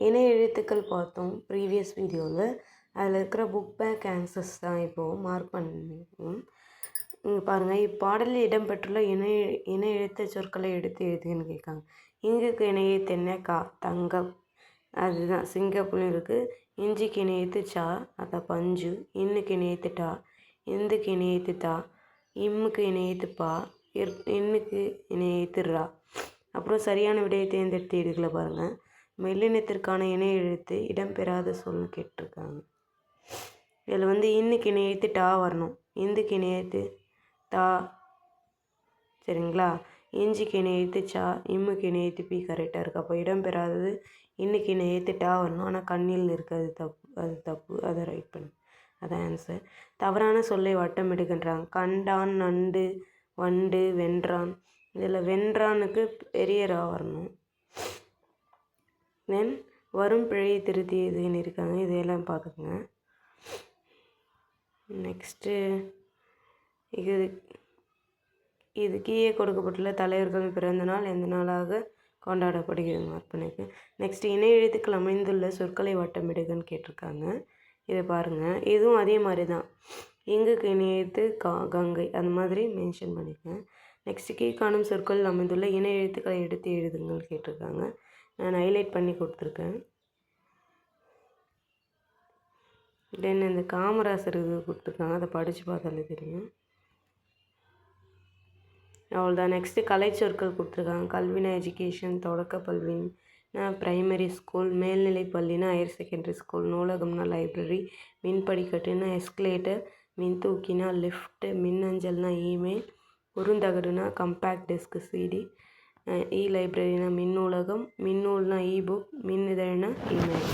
இணை எழுத்துக்கள் பார்த்தோம் ப்ரீவியஸ் வீடியோவில். அதில் இருக்கிற புக் பேக் ஆன்சர்ஸ் தான் இப்போது மார்க் பண்ணுவோம். இங்கே பாருங்கள், இப்பாடலில் இடம்பெற்றுள்ள இணை எழுத்து சொற்களை எடுத்து எழுதுன்னு கேட்காங்க. இங்குக்கு இணை எழுத்து என்ன? கா, தங்கம், அதுதான் சிங்கப்புன்னு இருக்குது. இஞ்சிக்கு இணை எழுத்து சா, அதான் பஞ்சு. இன்னுக்கு இணை எழுத்து டா, இந்துக்கு இணை எழுத்து தா, இம்முக்கு இணை எழுத்து பா, இன்னுக்கு இணை எழுத்து ரா. அப்புறம் சரியான விடையை தேர்ந்தெடுத்து எடுக்கல பாருங்கள். மெல்லினத்திற்கான இணை எழுத்து இடம்பெறாத சொல்னு கேட்டிருக்காங்க. இதில் இன்னுக்கு இணை எழுத்து டா வரணும், இந்துக்கு இணை எழுத்து தா, சரிங்களா? இஞ்சிக்கு இணை எழுத்து சா, இம்முக்கு இணை எழுத்து பி கரெக்டாக இருக்குது. அப்போ இடம்பெறாதது இன்னுக்கு இணை எழுத்து டா வரணும். ஆனால் கண்ணில் இருக்குது, அது தப்பு. அதை ரைட் பண்ணு, அதான் ஆன்சர். தவறான சொல்லை வட்டமிடுகின்றாங்க. கண்டான், நண்டு, வண்டு, வென்றான். இதில் வென்றானுக்கு பெரிய ரா வரணும். தென் வரும் பிழையை திருத்தி எதுன்னு இருக்காங்க, இதையெல்லாம் பார்த்துக்குங்க. நெக்ஸ்ட்டு இது கீழே கொடுக்கப்பட்டுள்ள தலைவர்கள் பிறந்த நாள் எந்த நாளாக கொண்டாடப்படுகிறது மார்க் பண்ணியிருக்கு. நெக்ஸ்ட்டு இணை எழுத்துக்கள் அமைந்துள்ள சொற்களை வட்டமிடுகன்னு கேட்டிருக்காங்க. இதை பாருங்கள், இதுவும் அதே மாதிரி தான். இங்குக்கு இணை எழுத்து கங்கை, அந்த மாதிரி மென்ஷன் பண்ணிக்கேன். நெக்ஸ்ட்டு கீழ்காணும் சொற்கள் அமைந்துள்ள இணை எழுத்துக்களை எடுத்து எழுதுங்கள் கேட்டிருக்காங்க. நான் ஹைலைட் பண்ணி கொடுத்துருக்கேன். தென் இந்த காமராசர் இது கொடுத்துருக்காங்க, அதை படித்து பார்த்தாலே தெரியும். அவ்வளோதான். நெக்ஸ்ட்டு கலை சொற்கள் கொடுத்துருக்காங்க. கல்வினா எஜுகேஷன், தொடக்க பல்வினா ப்ரைமரி ஸ்கூல், மேல்நிலை பள்ளினா ஹையர் செகண்டரி ஸ்கூல், நூலகம்னா லைப்ரரி, மின்படிக்கட்டுனா எஸ்கலேட்டர், மின்தூக்கினா லிஃப்ட்டு, மின்னஞ்சல்னா இமெயில், குறுந்தகடுனா கம்பேக்ட் டெஸ்க் சிடி, லைப்ரரினா மின் நூலகம், மின்னூல்னா இபுக், மின் இதழ்னா இமெயில்.